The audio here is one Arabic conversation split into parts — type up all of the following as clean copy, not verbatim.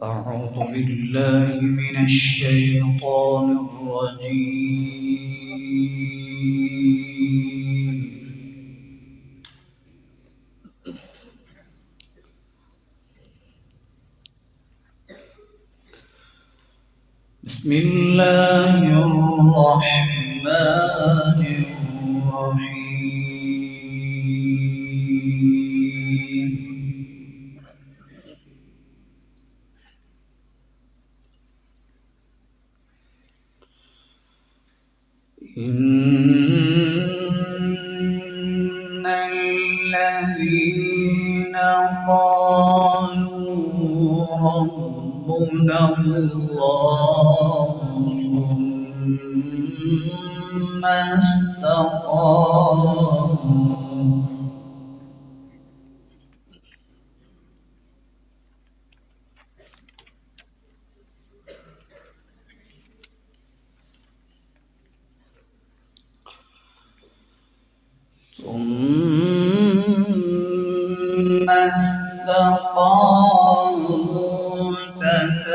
أعوذ بالله من الشيطان الرجيم. بسم الله الرحمن الرحيم. إن الذين قالوا ربنا الله ثم استقاموا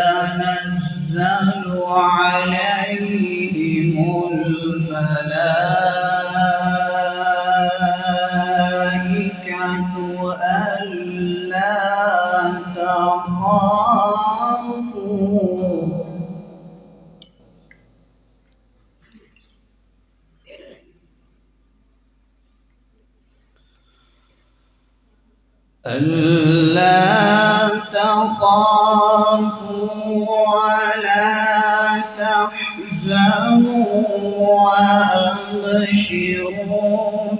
تتنزل عليهم الملائكة ألا تخافوا ولا تحزنوا وأبشروا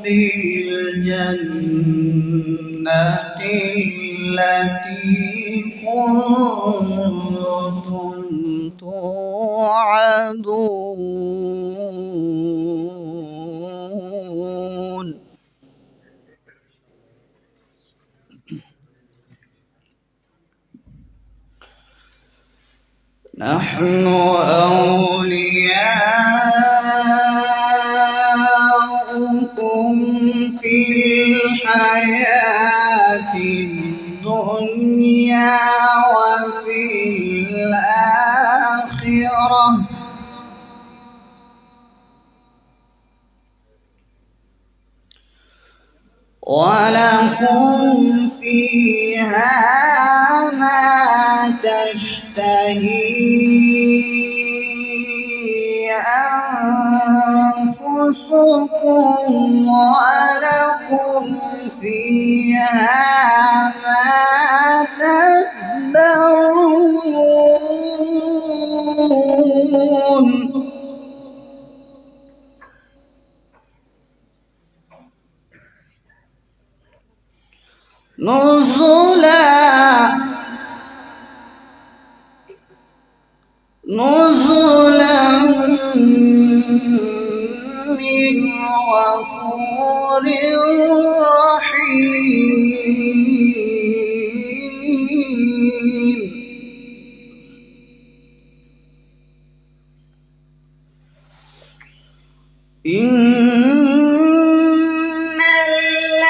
بالجنة التي كنتم توعدون. نحن أولياؤكم في الحياة الدنيا وفي الآخرة ولكم فيها ما تشتهي أنفسكم ولكم فيها ما تدعون. نزلا من غفور رحيم. إن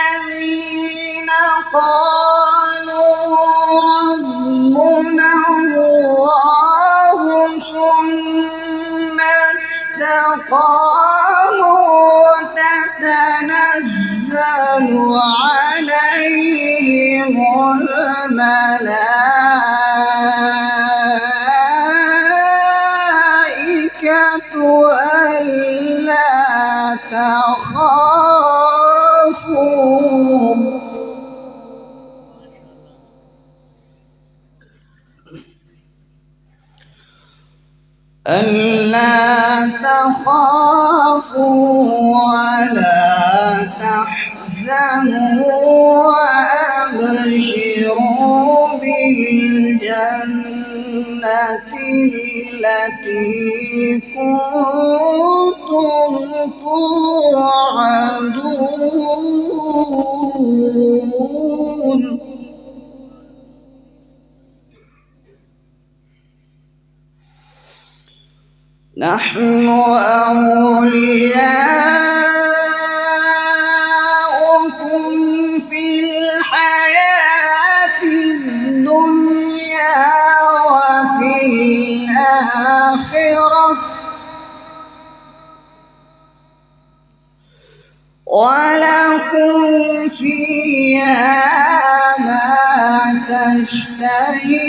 الذين قالوا ربنا الله ثم استقاموا تتنزل عليهم الملائكة ألا تخافوا ولا تحزنوا وأبشروا بالجنة التي كنتم توعدون. نحن أولياؤكم في الحياة الدنيا الآخرة ولكم فيها ما تشتهي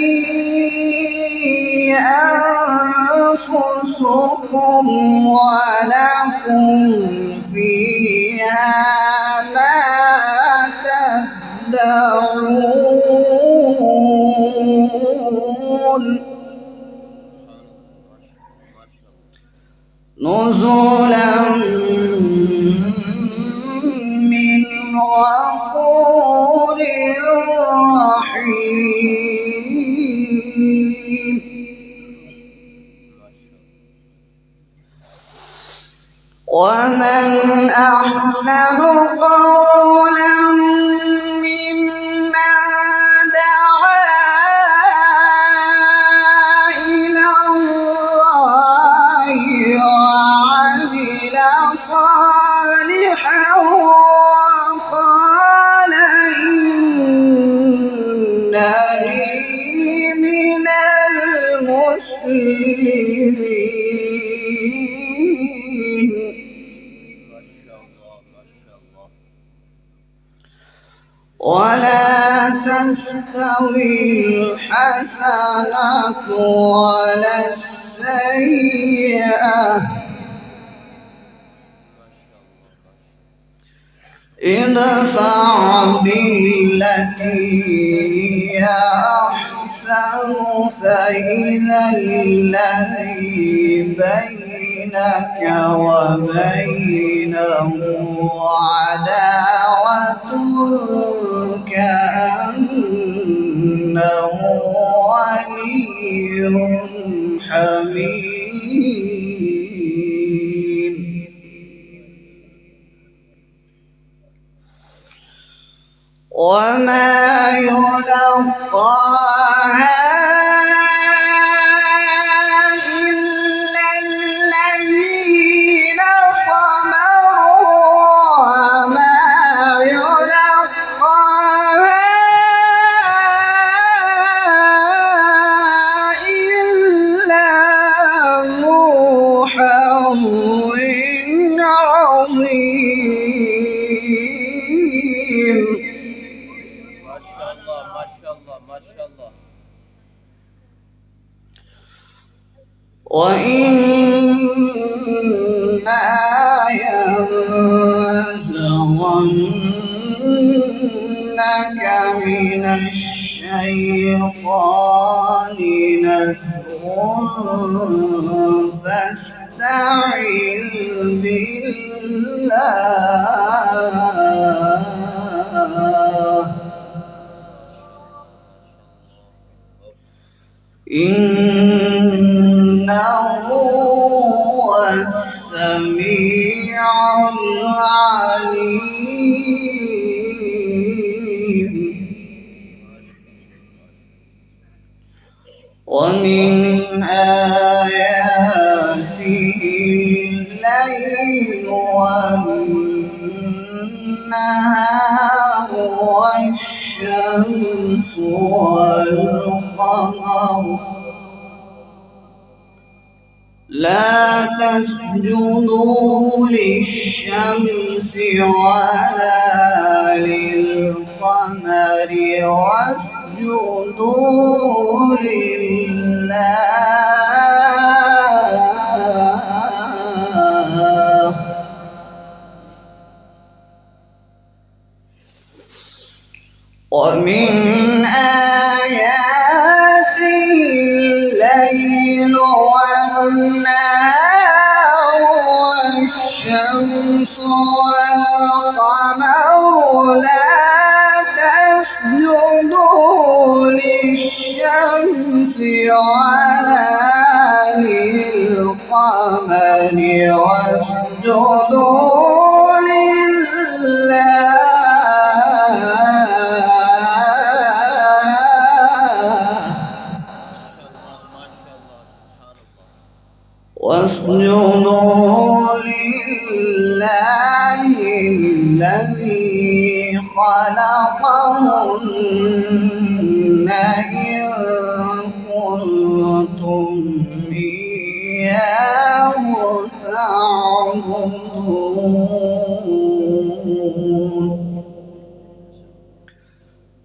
أنفسكم ولكم فيها ما تدعون نزلا من غفور رحيم ومن أحسن قولا ممن دعا إلى الله وعمل صالحا وقال إنني من المسلمين ولا تستوي الحسنة ولا السيئة ادفع بالتي هي أحسن فإذا الذي بينك وبينه عداوة كأنه ولي حميم وما يلقاها إلا الذين صبروا وما يلقاها إلا ذو حظ عظيم ما شاء الله ما شاء الله. وإما ينزغنك من الشيطان نزغ فاستعذ بالله إنه هو السميع العليم ومن آياته الليل والنهار والشمس والقمر لا تسجدوا للشمس ولا للقمر واسجدوا لله ومن آياته الليل والنهار والشمس والقمر لا تسجدوا للشمس ولا للقمر واسجدوا لله واسجدوا لله الذي خلقهن إن كنتم إياه تعبدون.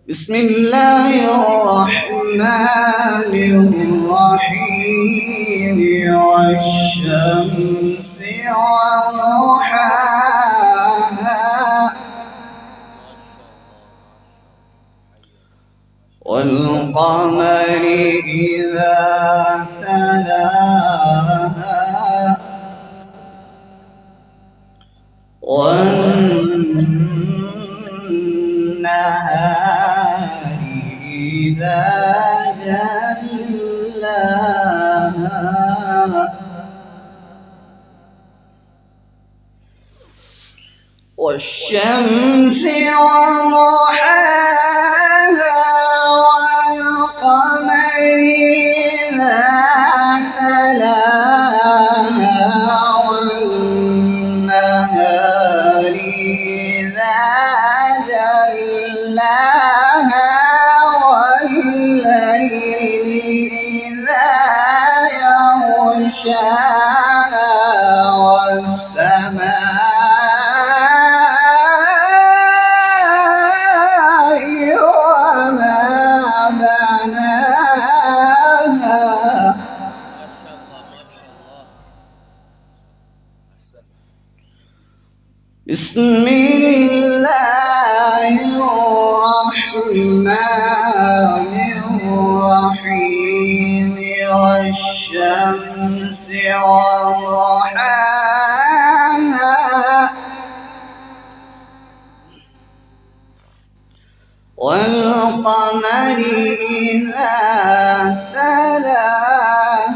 بسم الله الرحمن الرحيم والشمس وضحاها والقمر إذا تلاها والنهار إذا جلاها والشمس وضحاها والقمر إذا تلاها والنهار إذا جلاها والليل إذا يغشاها والسماء بسم الله الرحمن الرحيم والشمس وضحاها والقمر إذا تلاها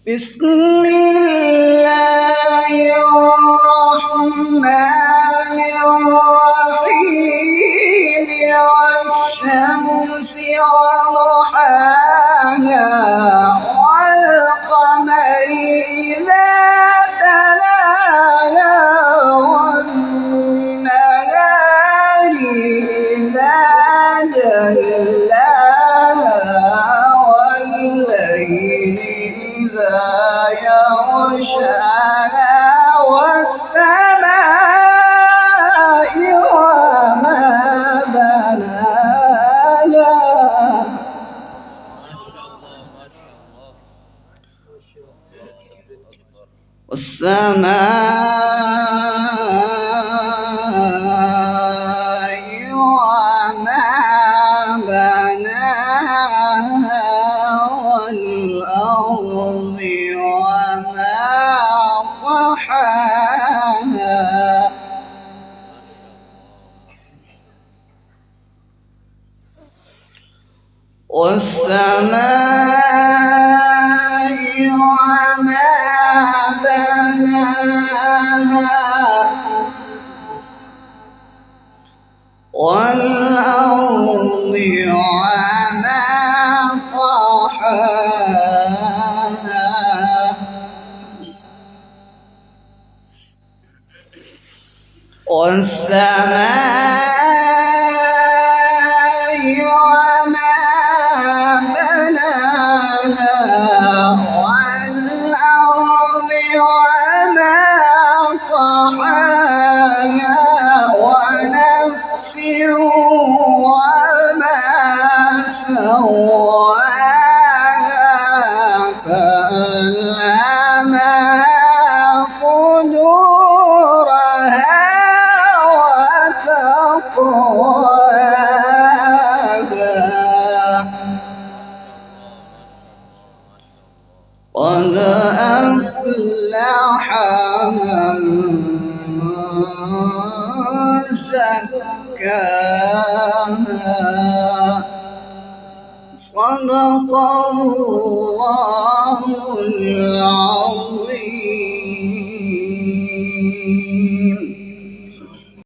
بسم الله الرحمن الرحيم والشمس وضحاها والقمر إذا تلاها والنهار إذا جلاها والليل إذا يغشاها والسماء وما بناها والسماء وما بناها والأرض وما طحاها والسماء وما بناها والأرض وما طحاها والسماء وما بناها والأرض وما طحاها ونفس وما سواها فألهمها فجورها وتقواها قد أفلح من زكاها صدق الله العظيم.